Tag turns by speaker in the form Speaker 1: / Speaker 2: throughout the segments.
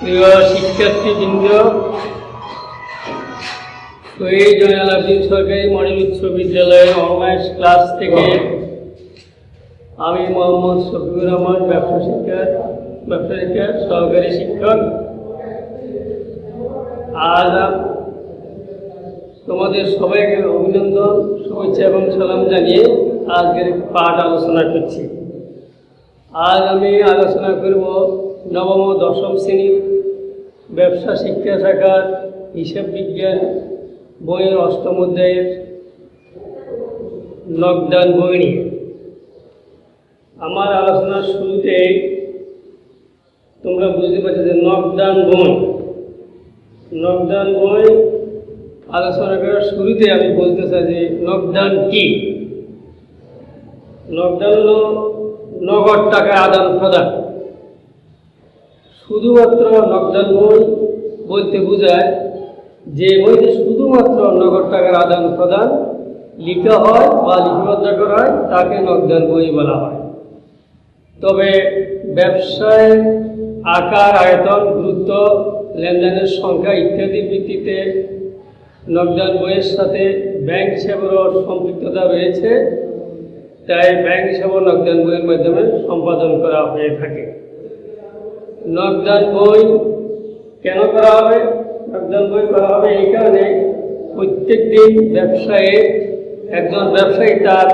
Speaker 1: প্রিয় শিক্ষার্থীবৃন্দ, শহীদ জয়নাল আবদিন সরকারি মডেল উচ্চ বিদ্যালয়ের অনলাইন ক্লাস থেকে আমি মোহাম্মদ শফিকুর রহমান, ব্যবসা শিক্ষার সহকারী শিক্ষক। আজ তোমাদের সবাইকে অভিনন্দন, শুভেচ্ছা এবং সালাম জানিয়ে আজকের পাঠ আলোচনা করছি। আজ আমি আলোচনা করব নবম ও দশম শ্রেণীর ব্যবসা শিক্ষা শাখার হিসাব বিজ্ঞান বইয়ের অষ্টম অধ্যায়ের নকদান বই নিয়ে। আমার আলোচনার শুরুতে তোমরা বুঝতে পারছো যে নকদান বই আলোচনা করার শুরুতে আমি বলতে চাই যে নকদান কি। নকদান হল নগদ টাকা আদান প্রদান। শুধুমাত্র নকদান বই বলতে বোঝায় যে বইতে শুধুমাত্র নগদ টাকার আদান প্রদান লিখা হয় বা লিপিবদ্ধ করা হয় তাকে নকদান বই বলা হয়। তবে ব্যবসায় আকার, আয়তন, গুরুত্ব, লেনদেনের সংখ্যা ইত্যাদির ভিত্তিতে নকদান বইয়ের সাথে ব্যাংক হিসাবেরও সম্পৃক্ততা রয়েছে। তাই ব্যাংক হিসাবেও নকদান বইয়ের মাধ্যমে সম্পাদন করা হয়ে থাকে। নকদান বই কেন করা হবে? নকদান বই করা হবে এই কারণে, প্রত্যেক দিন ব্যবসায়ে একজন ব্যবসায়ী তার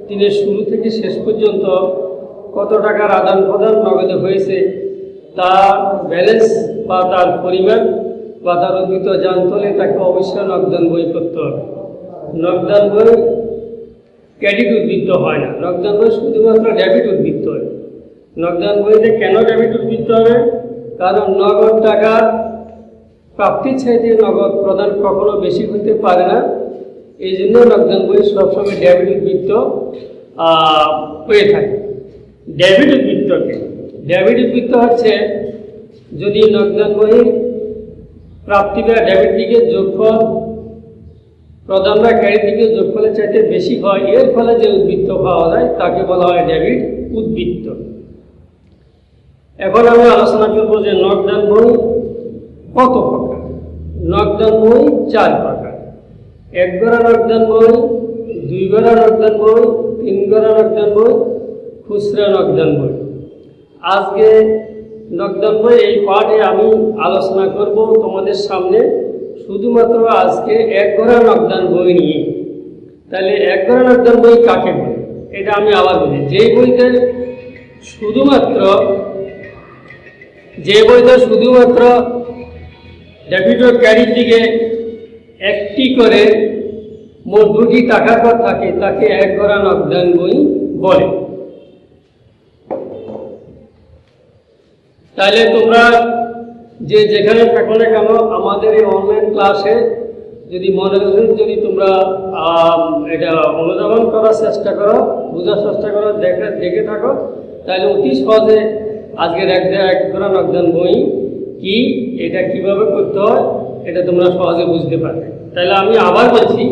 Speaker 1: দিনের শুরু থেকে শেষ পর্যন্ত কত টাকার আদান প্রদান নগদে হয়েছে তার ব্যালেন্স বা তার পরিমাণ বা তার অর্জিত জানতে হলে তাকে অবশ্যই নকদান বই করতে হবে। নকদান বই ক্রেডিট উদ্বৃত্ত হয় না, নকদান বই শুধুমাত্র ডেবিট উদ্বৃত্ত হয়। নকদান বইতে কেন ডেবিট উদ্বৃত্ত হবে? কারণ নগদ টাকার প্রাপ্তির চাইতে নগদ প্রদান কখনো বেশি হতে পারে না। এই জন্য নকদান বই সবসময় ডেবিট উদ্বৃত্ত হয়ে থাকে। ডেবিট উদ্বৃত্ত হচ্ছে যদি নকদান বইয়ের প্রাপ্তি বা ডেবিট দিকে যোগফল প্রদান বা ক্রেডিট দিকে যোগফলের চাইতে বেশি হয়, এর ফলে যে উদ্বৃত্ত পাওয়া যায় তাকে বলা হয় ডেবিট উদ্বৃত্ত। এখন আমি আলোচনা করব যে নকদান বই কত প্রকার। নকদান বই 4 প্রকার: 1 গড়া নকদান বই, 2 গড়া নকদান বই, 3 গড়া নকদান বই, খুচরা নকদান বই। আজকে নকদান বই এই পাঠে আমি আলোচনা করব তোমাদের সামনে শুধুমাত্র আজকে 1 গড়া নকদান বই নিয়ে। তাহলে 1 গড়া নকদান বই কাকে বলে এটা আমি আবার বলি। যে বইতে শুধুমাত্র ডেবিট ও ক্রেডিট দিকে একটি করে মোট 2টি টাকার কর থাকে তাকে 1 গড়া নকদান বই বলে। তাহলে তোমরা যে যেখানে থাকো না কেন আমাদের এই অনলাইন ক্লাসে যদি যদি তোমরা এটা অনুধাবন করার চেষ্টা করো, বোঝার চেষ্টা করো, দেখে থাকো, তাহলে অতি সহজে আজকের 1 গড়া নকদান বই কি, এটা কিভাবে করতে হয় এটা তোমরা সহজে বুঝতে পারবে। তাহলে আমি আবার বলছি,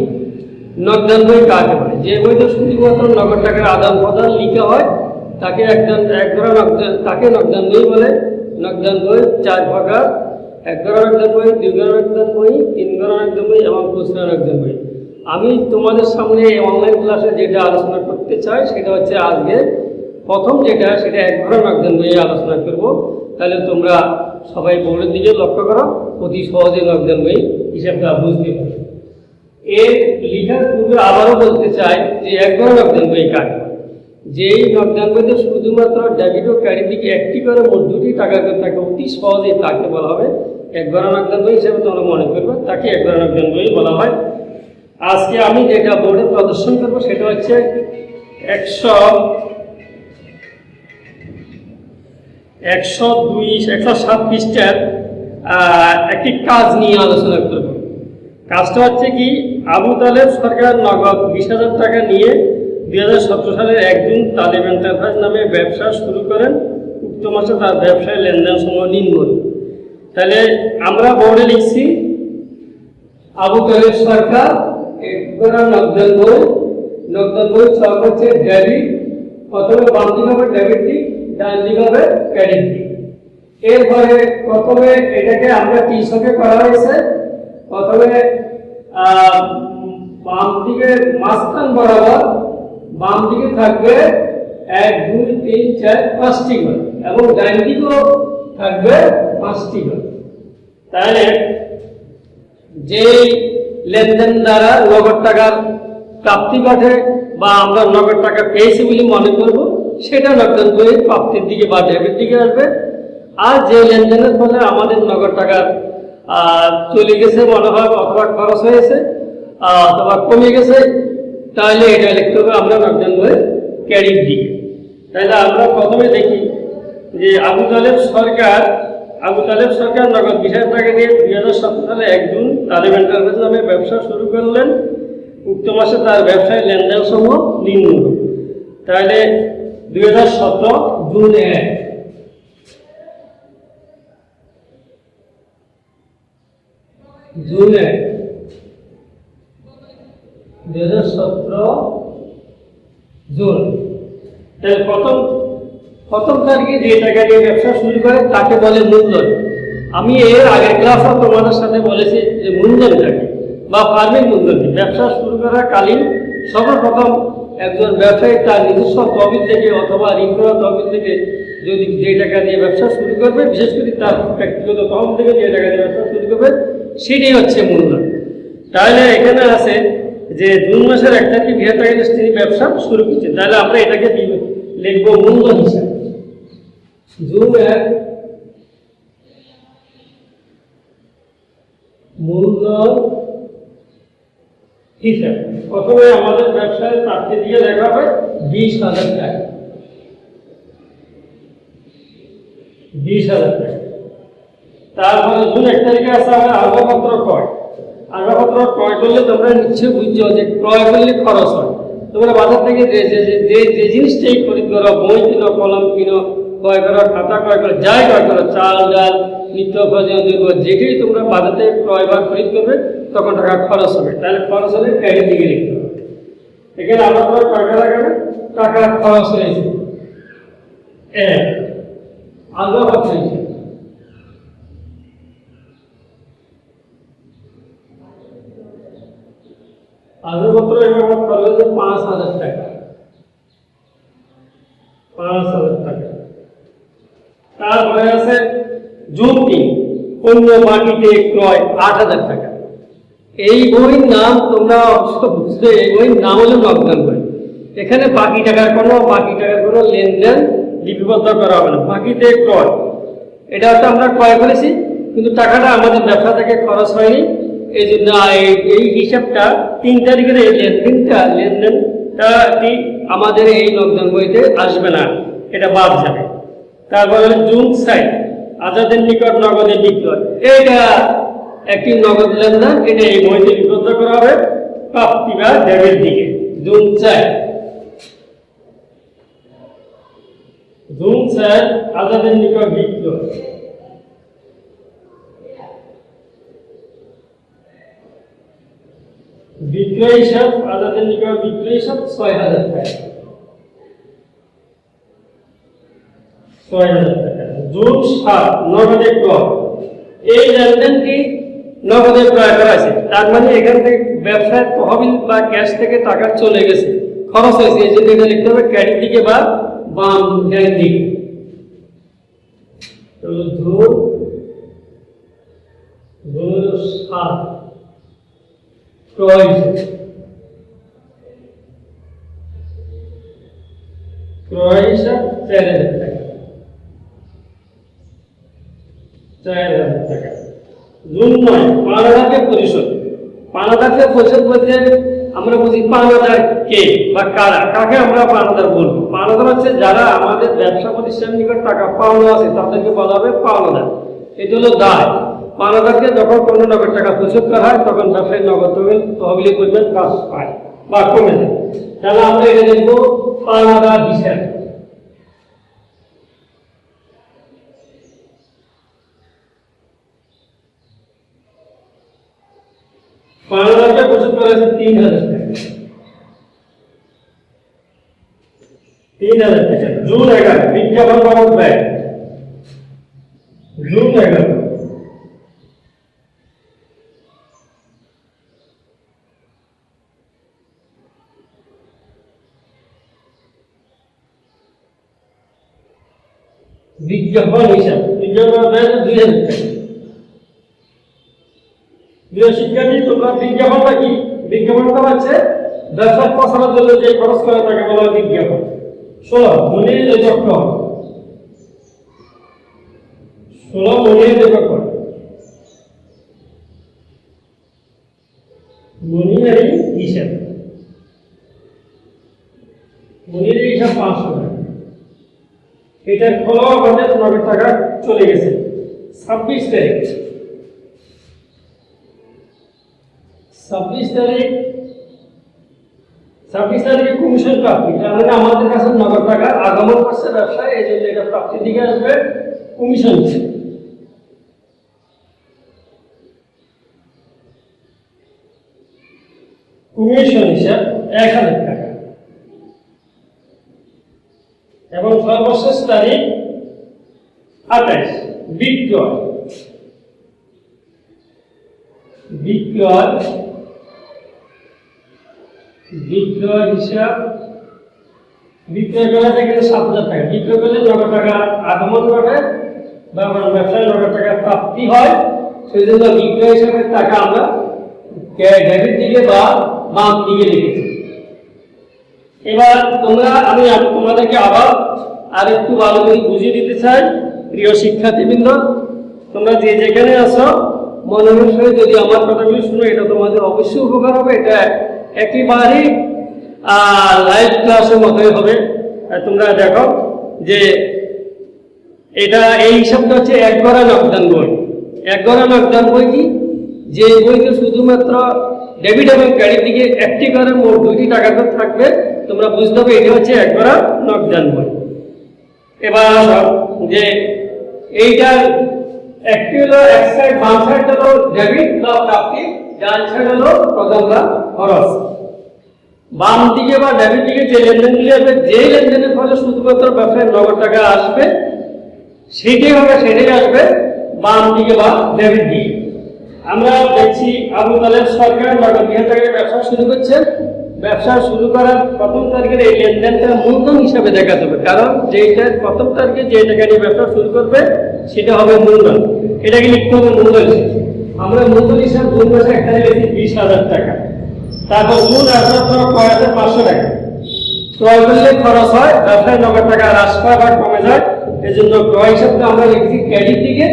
Speaker 1: নকদান বই কাকে বলে? যে বইতে শুধুমাত্র নগদ টাকার আদান প্রদান লিখা হয় তাকে 1 গড়া নকদান বই বলে। নকদান বই 4 প্রকার: 1 গড়া নকদান বই, 2 গড়া নকদান বই, 3 গড়া নকদান বই এবং খুচরা নকদান বই। আমি তোমাদের সামনে এই অনলাইন ক্লাসে যেটা আলোচনা করতে চাই সেটা হচ্ছে আজকে প্রথম যেটা, সেটা 1 গড়া নকদান বইয়ে আলোচনা করব। তাহলে তোমরা সবাই বোর্ডের দিকে লক্ষ্য করো, অতি সহজে নকদান বই হিসাবটা বুঝতে পারো। এর লিখার পূর্বে আবারও বলতে চাই যে 1 গড়া নকদান বই কাকে? যেই নকদান বইতে শুধুমাত্র ডেবিট ও ক্রেডিট দিকে একটি করে মোট 2টি টাকা করে থাকে অতি সহজে তাকে বলা হবে 1 গড়া নকদান বই হিসেবে তোমরা মনে করবে, তাকে 1 গড়া নকদান বই বলা হয়। আজকে আমি যেটা বোর্ডে প্রদর্শন করবো সেটা হচ্ছে 107 পৃষ্ঠার একটি কাজ নিয়ে আলোচনা করব। কাজটা হচ্ছে কি, আবু তালেব সরকার নগদ 20,000 টাকা নিয়ে 2017 সালের 1 জুন তালেব এন্টারপ্রাইজ নামে ব্যবসা শুরু করেন। উক্ত মাসে তার ব্যবসায় লেনদেন সমূহ নিম্ন। তাহলে আমরা বোর্ডে লিখছি আবু তালেব সরকার 1 গড়া নকদান বই সব হচ্ছে ডেবিট, প্রথমে বাম দিকে হবে ডেবিট দিক, ডান দিকে হবে ক্রেডিট দিক। এরপরে প্রথমে এটাকে আমরা কৃষকে করা হয়েছে। প্রথমে বাম দিকে মাঝখান বরাবর বাম দিকে থাকবে 1 2 3 4 5টি ঘর এবং ডান দিকেও থাকবে 5টি ঘর। তাহলে যে লেনদেন দ্বারা নগদ টাকার প্রাপ্তি ঘটে বা আমরা নগদ টাকা পেয়েছি বলে মনে করব, সেটা নগদ বইয়ের প্রাপ্তির দিকে বা ডেবিট দিকে আসবে। আর যে লেনদেনের ফলে আমাদের নগদ টাকা চলে গেছে মনে হয় অথবা খরচ হয়েছে অথবা কমে গেছে, তাহলে এটা লিখতে হবে আমরা নগদ বইয়ের ক্রেডিট দিকে। তাহলে আমরা প্রথমে দেখি যে আবু তালেব সরকার নগদ 20,000 টাকা দিয়ে 2017 সালে 1 জুন তালেব এন্টারপ্রাইজ নামে ব্যবসা শুরু করলেন। উক্ত মাসে তার ব্যবসায় লেনদেন সমূহ নিম্ন। তাহলে 2017 জুন 1 2017 জুন। তাহলে প্রথম তারিখে যে টাকা দিয়ে ব্যবসা শুরু করে তাকে বলে মূলধন। আমি এর আগের ক্লাসে তোমাদের সাথে বলেছি যে মূলধনটা কি বা ফার্মিং মূলধন কি। ব্যবসা শুরু করার কালীন সর্বপ্রথম একজন ব্যবসায়ী তার নিজস্ব তহবিল থেকে অথবা ঋণ করা তহবিল থেকে যদি যে টাকা দিয়ে ব্যবসা শুরু করবে, বিশেষ করে তার ব্যক্তিগত তহবিল থেকে যে টাকা দিয়ে ব্যবসা শুরু করবে, সেটাই হচ্ছে মূলধন। তাহলে এখানে আছে যে জুন মাসের 1 তারিখে 20,000 টাকা দিয়ে তিনি ব্যবসা শুরু করছেন। তাহলে আমরা এটাকে লিখবো মূলধন হিসাবে। জুন 1 মূলধন হিসাবে। প্রথমে আমাদের ব্যবসায় প্রাপ্তি দিয়ে লেখা হবে 20,000 টাকা। 20,000 টাকা। তারপরে জুন 1 তারিখে আছে আমরা আসবাবপত্র ক্রয়। আসবাবপত্র ক্রয় করলে তোমরা নিশ্চয়ই বুঝছো যে ক্রয় করলে খরচ হয়। তোমরা বাজার থেকে যে জিনিসটাই খরিদ করো, বই কিনো, কলম কিনো, ক্রয় করো, খাতা ক্রয় করো, যাই ক্রয় করো, চাল ডাল নিত্য প্রয়োজনীয় যেটাই তোমরা বাজার থেকে ক্রয় বা খরিদ করবে তখন টাকা খরচ হবে। তাহলে খরচ হলে ক্রেডিট দিকে লিখতে হবে। এখানে আমরা টাকা খরচ হয়েছে আসবাবপত্র হিসেবে। আসবাবপত্র এবার খরচ হয়েছে 5,000 টাকা। 5,000 টাকা। তারপরে আছে জুন 3 পণ্য মাটিতে ক্রয় 8,000 টাকা। এই বইয়ের নাম তোমরা অবশ্য বুঝতে, এই বইয়ের নাম হলো নগদান বই। এখানে বাকি টাকার কোনো লেনদেন লিপিবদ্ধ করা হবে না। মাটিতে ক্রয় এটা হচ্ছে আমরা ক্রয় করেছি কিন্তু টাকাটা আমাদের ব্যবসা থেকে খরচ হয়নি, এই জন্য এই হিসাবটা 3 তারিখের এই লেনদেনটা আমাদের এই নগদান বইতে আসবে না, এটা বাদ যাবে। তারপরে জুন 4 আজাদের নিকট নগদে বিক্রয়, এটা একটি নগদ লেনদেন, এটা এই বইতে লিপিবদ্ধ করা হবে প্রাপ্তি বা ডেবিট দিকে। জুন 4 আজাদের নিকট বিক্রয়। বিক্রয় হিসাব আজাদের নিকট বিক্রয় হিসাব 6,000 টাকা। 6,000 টাকা। জুন 7 নগদে ক্রয়। এই লেনদেনটি নগদে ক্রয় করা আছে, তার মানে এখান থেকে ব্যবসায় তহবিল বা ক্যাশ থেকে টাকা চলে গেছে, খরচ হয়েছে, এই জন্য এটা লিখতে হবে ক্রেডিট দিকে বা বাম ডান দিকে। জুন 7 ক্রয় হিসাব 4,000 টাকা। 4,000 টাকা। জুন 9 পাওনাদারকে পরিশোধ। পাওনাদারকে পরিশোধ বলতে আমরা বুঝি পাওনাদার কে বা কারা, কাকে আমরা পাওনাদার বলবো। পাওনাদার হচ্ছে যারা আমাদের ব্যবসা প্রতিষ্ঠানের নিকট টাকা পাওনা আছে তাদেরকে বলা হবে পাওনাদার। এটা হলো দায়। পাওনাদারকে যখন কোনো নগদ টাকা পরিশোধ করা হয় তখন ব্যবসায়ী নগদ তহবিলের পরিমাণ হ্রাস পায় বা কমে যায়। তাহলে আমরা এটা দেখবো পাওনাদার হিসাব। পাওনাদারকে পরিশোধ করা হয়েছে 3,000 টাকা। 3,000 টাকা। জুন 11 বিজ্ঞাপন বাবদ ব্যয়। জুন 11। বিজ্ঞাপন হিসাব, বিজ্ঞাপন 2000 টাকা। প্রিয় শিক্ষার্থী, তোমরা বিজ্ঞাপনটা কি? বিজ্ঞাপনটা হচ্ছে ব্যবসার প্রচারের জন্য যে খরচ করে তাকে বলা হয় বিজ্ঞাপন। 16 মনির লেখক, 16 মনির লেখক, মনির হিসাব, মনির হিসাব 500 টাকা। এটার ফল আমাদের 9 টাকা চলে গেছে। 26 তারিখ, 26 তারিখে কমিশন প্রাপ্তি। তার মানে আমাদের কাছে 9 টাকা আগমন করছে ব্যবসায়, এই জন্য এটা প্রাপ্তির দিকে আসবে কমিশন। কমিশন হিসাব 1000 টাকা। এবং সর্বশেষ তারিখ 28। বিক্রয়, বিক্রয় হিসাব, বিক্রয় করলে থেকে 7000 টাকা। বিক্রয় করলে 9 টাকা আগমন করে বা ব্যবসায় 9 টাকা প্রাপ্তি হয়, সেই জন্য বিক্রয় হিসাবে টাকা আমরা ডেবিট দিকে বা বাম দিকে লিখেছি। এবার আমি তোমাদেরকে আবার আরেকটু ভালো করে বুঝিয়ে দিতে চাই। প্রিয় শিক্ষার্থীবৃন্দ, তোমরা যে যেখানে আছো মনোযোগ সহ যদি আমার কথাগুলো শুনো, এটা তোমাদের অবশ্যই উপকার হবে। এটা একেবারে লাইভ ক্লাসের মতোই হবে। তোমরা দেখো যে এটা এই হিসাবটা হচ্ছে 1 গড়া নকদান বই। 1 গড়া নকদান বই কি? যে বইতে শুধুমাত্র ডেবিট এবং ক্রেডিট দিকে একটি করে মোট 2টি টাকা করে থাকবে, তোমরা বুঝতে হবে এটা হচ্ছে 1 গড়া নকদান বই। এবার যে এইটার একটি হলো এক সাইড, বাম সাইড হলো ডেবিট বা প্রাপ্তি, ডান সাইড হলো প্রদান বা খরচ। বাম দিকে বা ডেবিট দিকে যে লেনদেনগুলি আসবে, যে লেনদেনের ফলে শুধুমাত্র ব্যবসায় 9 টাকা আসবে, সেটাই আসবে বাম দিকে বা ডেবিট দিকে। আমরা দেখছি আবু তালেব সরকার 2000 টাকায় ব্যবসা শুরু করছেন। ব্যবসা শুরু করার প্রথম তারিখের এই লেনদেনটা মূলধন হিসাবে দেখাতে হবে, কারণ যেটা প্রথম তারিখে যে টাকা নিয়ে ব্যবসা শুরু করবে সেটা হবে মূলধন। এটাকে লিখতে হবে মূলধন হিসাব। আমরা মূলধন হিসাব জুন মাসে এখানে লিখছি 20,000 টাকা। তারপর মূল আসবে 6500 টাকা। ক্রয় করলে খরচ হয়, ব্যবসায় 9 টাকা হ্রাস পায় বা কমে যায়, এই জন্য ক্রয় হিসাবটা আমরা লিখছি ক্রেডিট দিকে,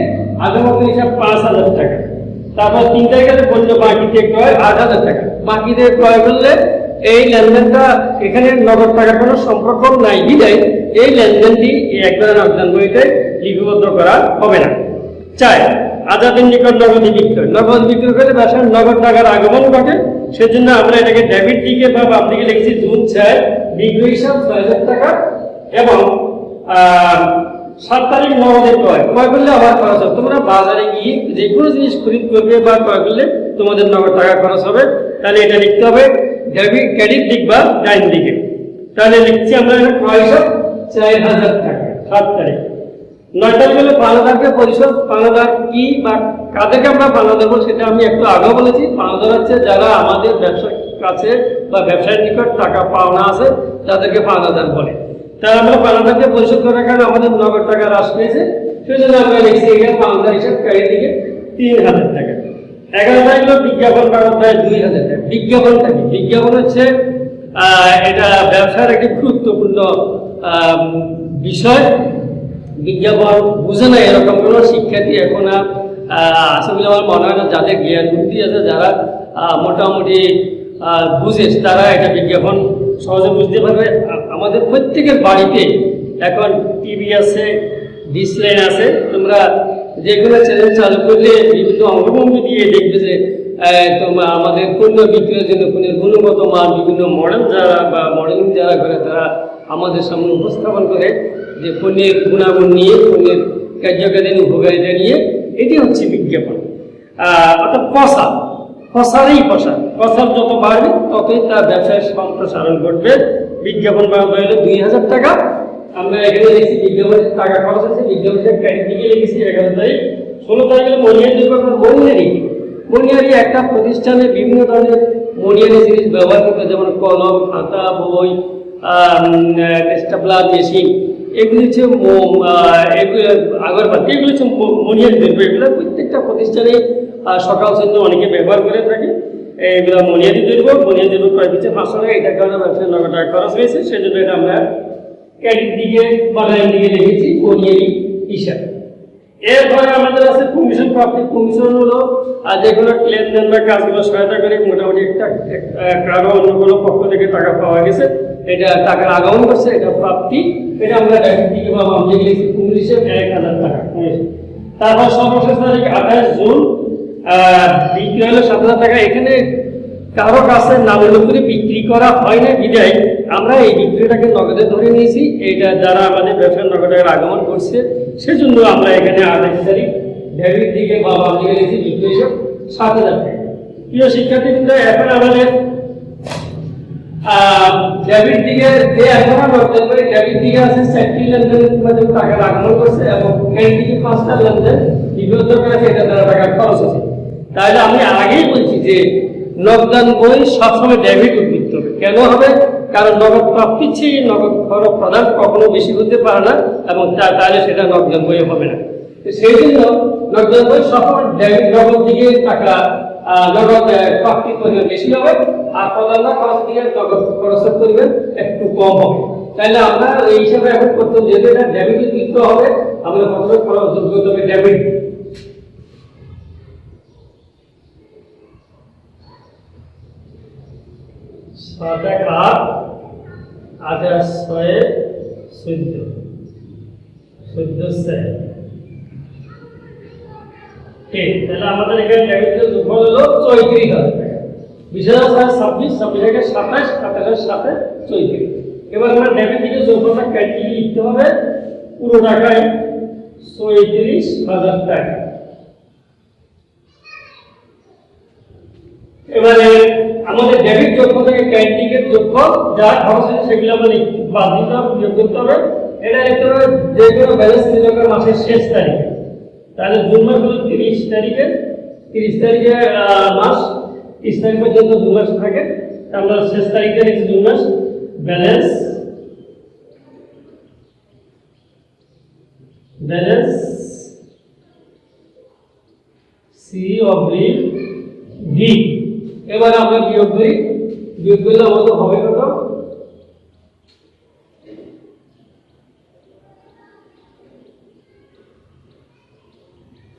Speaker 1: আগমন হিসাব 5000 টাকা। তারপর 3 তারিখে পণ্য বাকিতে ক্রয় 8000 টাকা। বাকিতে ক্রয় করলে এই লেনদেনটা এখানে 9 টাকার কোনো সম্পর্ক নাই, বিদায় এই লেনদেনটি এই 1 গড়া নকদান বইতে লিপিবদ্ধ করা হবে না। 4 আজাদের নিকট নগদ বিক্রয়। নগদ বিক্রয় করলে ব্যবসায় 9 টাকার আগমন ঘটে, সেজন্য আমরা এটাকে ডেবিট দিকে বা বাম দিকে লিখছি জুন 4 বিক্রয় হিসাব 6000 টাকা। এবং 7 তারিখ নগদে ক্রয় করলে আবার খরচ হবে। তোমরা বাজারে গিয়ে যে কোনো জিনিস খরিদ করবে বা ক্রয় করলে তোমাদের 9 টাকা খরচ হবে, তাহলে এটা লিখতে হবে ডেবিট ক্রেডিট দিক বা ডাইন দিকে। তাহলে লিখছি আমরা ক্রয় হিসাব 4000 টাকা 7 তারিখ। 9 তারিখ হলে পাওনাদারকে পরিশোধ। পাওনাদার কি বা কাদেরকে আমরা পাওনাদার বলবো সেটা আমি একটু আগেও বলেছি। পাওনাদার হচ্ছে যারা আমাদের ব্যবসার কাছে বা ব্যবসায়ের নিকট টাকা পাওনা আছে তাদেরকে পাওনাদার বলে। তারা আমরা পাওনাদারকে পরিশোধ করার কারণে আমাদের 9 টাকা হ্রাস পেয়েছে, সেই জন্য আমরা লিখছি এখানে পাওনাদার হিসাব ক্রেডিট দিকে 3000 টাকা। 11 তারিখ হলো বিজ্ঞাপন বাবদ 2000 টাকা। বিজ্ঞাপনটা কি? বিজ্ঞাপন হচ্ছে এটা ব্যবসার একটি গুরুত্বপূর্ণ বিষয়। বিজ্ঞাপন বুঝে না এরকম কোনো শিক্ষার্থী এখন আছে বলে আমার মনে হয় না। যাদের জ্ঞান বুদ্ধি আছে, যারা মোটামুটি বুঝে, তারা এটা বিজ্ঞাপন সহজে বুঝতে পারবে। আমাদের প্রত্যেকের বাড়িতে এখন টিভি আছে, ডিশ লাইন আছে। তোমরা যে কোনো চ্যানেল চালু করলে বিভিন্ন অঙ্গভঙ্গি দিয়ে দেখবে যে আমাদের পণ্য বিক্রয়ের জন্য পণ্যের গুণগত মান, বিভিন্ন মডেল যারা বা মডেলিং যারা করে তারা আমাদের সামনে উপস্থাপন করে যে পণ্যের গুণাগুণ নিয়ে, পণ্যের কার্যকারিতা উপকারিতা নিয়ে। এটি হচ্ছে বিজ্ঞাপন। অর্থাৎ প্রসার যত বাড়বে ততই তার ব্যবসায় সম্প্রসারণ ঘটবে। বিজ্ঞাপন বাবদ হলো 2000 টাকা। আমরা এখানে লিখছি বিজ্ঞাপন টাকা খরচ হয়েছে, বিজ্ঞাপনের ক্রেডিট দিকে লিখেছি 11 তারিখ। 16 তারিখে মনিহারি দিব। মনিহারি মনিহারি একটা প্রতিষ্ঠানে বিভিন্ন ধরনের মনিহারি জিনিস ব্যবহার করতে, যেমন কলম, খাতা, বই, স্টেপলার মেশিন, এগুলি হচ্ছে আগরবাতি, এগুলো হচ্ছে মনিহারি দ্রব্য। এগুলো প্রত্যেকটা প্রতিষ্ঠানে সকাল সন্ধ্যা অনেকে ব্যবহার করে থাকে। এগুলো মনিহারি দ্রব্য ক্রয় দিচ্ছে 500 টাকা। এটার কারণে ব্যবসায় 9 টাকা খরচ হয়েছে, সেজন্য এটা আমরা ক্রেডিট দিকে বাগানের দিকে লিখেছি মনিহারি হিসাবে। এরপরে আমাদের আছে কমিশন প্রাপ্তি। কমিশন হলো যে কোনো লেনদেন বা কাজগুলো সহায়তা করে মোটামুটি একটা কারো অন্য কোনো পক্ষ থেকে টাকা পাওয়া গেছে, এটা টাকার আগমন করছে, এটা প্রাপ্তি। এটা আমরা ডেবিট দিকে বা বাম দিকে লিখছি কমিশন 1000 টাকা। তারপর সর্বশেষ তারিখ 28 জুন বিক্রি হলো 7000 টাকা। এখানে কারো কাছে নামের উপরে বিক্রি করা হয় না বিদায় আমরা এই বিক্রিটাকে নগদে ধরে নিয়েছি। এইটা যারা আমাদের ব্যবসার নগদের আগমন করছে, সেজন্য আমরা এখানে 28 তারিখ ডেবিট দিকে বা বাম দিকে লিখছি বিক্রি হিসাব 7000 টাকা। প্রিয় শিক্ষার্থীবৃন্দ, এখন আমাদের ডেবিট দিকে যে এখন নগদ করে ডেবিট দিকে আছে 4টি লেনদেনের মাধ্যমে টাকার আগমন করছে এবং ক্রেডিট দিকে 5টা লেনদেন বিগত করেছে, এটা দ্বারা টাকা খরচ হচ্ছে। তাহলে আমি আগেই বলছি যে নগদান বই সবসময় ডেবিট উদ্বৃত্ত হবে। কেন হবে? কারণ নগদ প্রাপ্তির চেয়ে নগদ খরচ প্রদান কখনো বেশি হতে পারে না এবং তাহলে সেটা নগদান বই হবে না। সেই জন্য নগদান বই সবসময় ডেবিট নগদ দিকে টাকা নগদ প্রাপ্তির পরিমাণ বেশি হবে, আর প্রদান খরচ দিকে নগদ খরচের পরিমাণ একটু কম হবে। তাহলে আমরা এই হিসাবে এখন করতে, যেহেতু এটা ডেবিট উদ্বৃত্ত হবে, আমরা প্রথমে খরচ যোগ করতে হবে ডেবিট। সাত 8 8 6 14 ঠিক। তাহলে আমাদের এখানে ডেবিটের যোগফল হলো 34000 টাকা। 20,000 26, 26,000 27, 27,000 সাথে 34। এবার আমরা ডেবিট দিকে যোগফলটা কেটে লিখতে হবে পুরো টাকায় 34,000 টাকা। এবারে আমাদের ডেবিট যোগফল থেকে ক্রেডিটের যোগফল যা খরচ হয়েছে সেগুলো আমরা বাদ দিতে হবে, যোগ করতে হবে। এটা লিখতে হবে যে কোনো ব্যালেন্স নির্ণয় মাসের শেষ তারিখে। তাহলে জুন মাস হলো 30 তারিখে মাস 30 তারিখ পর্যন্ত 2 মাস থাকে। আমরা শেষ তারিখে লিখছি জুন মাস। Balance C/D। এবার আমরা বিয়োগ করি, বিয়োগ করলে আমাদের হবে কত?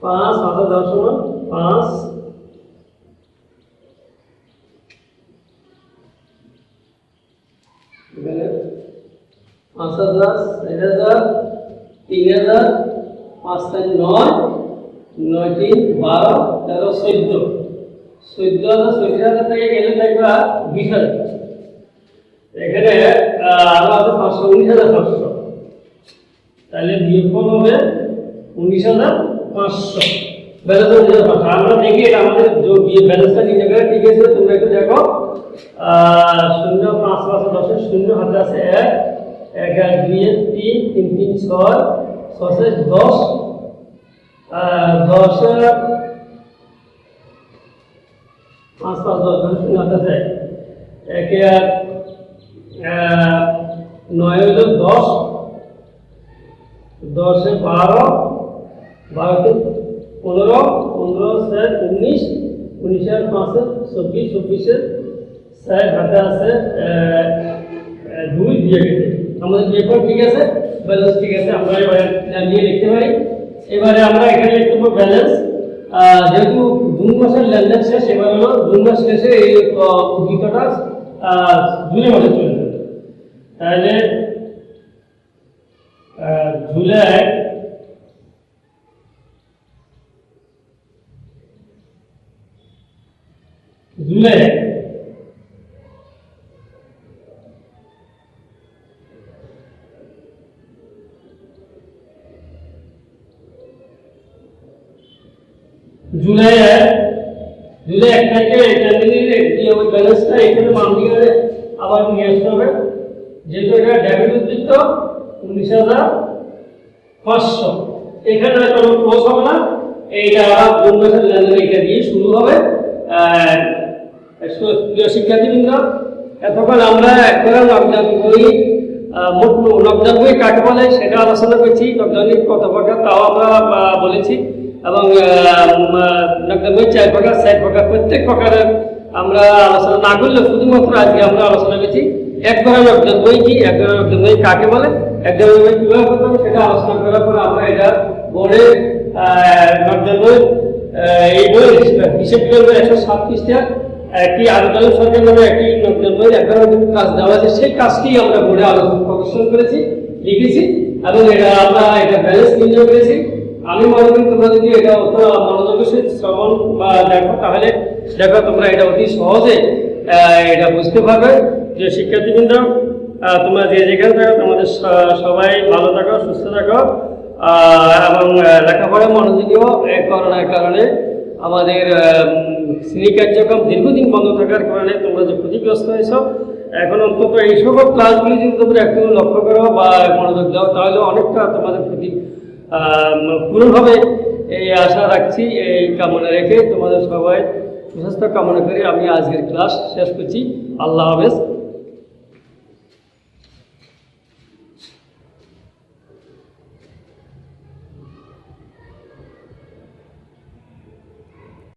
Speaker 1: 5 5 10 সমান 5 এখানে 5000 6000 3000 5 3 9 9 3 12 13 14 14,000 থেকে গেলে থাকবে 20,000। এখানে আরো আছে 519,500। তাহলে বিয়োগফল হবে 19,500। ব্যালেন্স 19,500। আমরা দেখি এটা আমাদের ব্যালেন্সটা নিতে গেলে ঠিক আছে। তোমরা একটু দেখো 0 5 5 10 0 হাতে আছে 1 1 2 3 3 3 6 6 10 10 5 5 10 0 হাতে আছে 1 9 হলো 10 10 12 12 15 15 7 19 19 5 24 24 7 হাতে আছে 2 দিয়ে গেছে। আমাদের পেপার ঠিক আছে, ব্যালেন্স ঠিক আছে, আমরা এবারে নিয়ে লিখতে পারি। এবারে আমরা এখানে লিখতে পারবো ব্যালেন্স। যেহেতু জুন মাসের লেনদেন শেষ, এবার হলো জুন মাস শেষে এই উদ্বৃত্তটা জুলাই মাসে চলে যাবে। তাহলে জুলাই জুলাই 1 তারিখে ওই ব্যালেন্সটা এখানে বাম দিকে আবার নিয়ে আসতে হবে। যেহেতু এটা ডেবিট উদ্বৃত্ত, 19,500। এখানে কোনো ক্লোজ হবে না, এইটা জুন মাসের লেনদেন এটা দিয়ে শুরু হবে। প্রিয় শিক্ষার্থীবৃন্দ, এতক্ষণ আমরা একটা নকদান বই, মোট নকদান বই কাকে বলে সেটা আলোচনা করছি। নকদানি কত প্রকার তাও আমরা বলেছি, এবং নকদান বই 4 প্রকার, 4 প্রকার, প্রত্যেক প্রকারের আমরা আলোচনা না করলে শুধুমাত্র আজকে আমরা আলোচনা করছি এক ধরনের নকদান বই কি, এক ধরনের নকদান বই কাকে বলে, এক ধরনের বই কিভাবে করতে হবে সেটা আলোচনা করার পর আমরা এটা বোর্ডের নকদান বই, এই বই হিসেব করবে 107 পৃষ্ঠা একটি আবেদন সরকার নামে একটি নকদান বই এক ধরনের কাজ দেওয়া আছে, সেই কাজটি আমরা বোর্ডে আলোচনা প্রদর্শন করেছি, লিখেছি, এবং এটা আমরা এটা ব্যালেন্স নির্ণয় করেছি। আমি মনে করি তোমরা যদি এটা অত মনোযোগের সাথে শ্রবণ বা দেখো, তাহলে দেখো তোমরা এটা অতি সহজে এটা বুঝতে পারবে। যে শিক্ষার্থীবৃন্দ, তোমরা যে যেখানে থাকো তোমাদের সবাই ভালো থাকো, সুস্থ থাকো, এবং লেখাপড়া মনোযোগীও। এই করোনার কারণে আমাদের শ্রেণী কার্যক্রম দীর্ঘদিন বন্ধ থাকার কারণে তোমরা যে ক্ষতিগ্রস্ত হয়েছ, এখন অন্তত এই সকল ক্লাসগুলি যদি তোমরা একটু লক্ষ্য করো বা মনোযোগ দাও, তাহলে অনেকটা তোমাদের ক্ষতি পূরণ হবে এই আশা রাখছি। এই কামনা রেখে তোমাদের সবাই সুস্বাস্থ্য কামনা করে আমি আজকের ক্লাস শেষ করছি। আল্লাহ হাফেজ।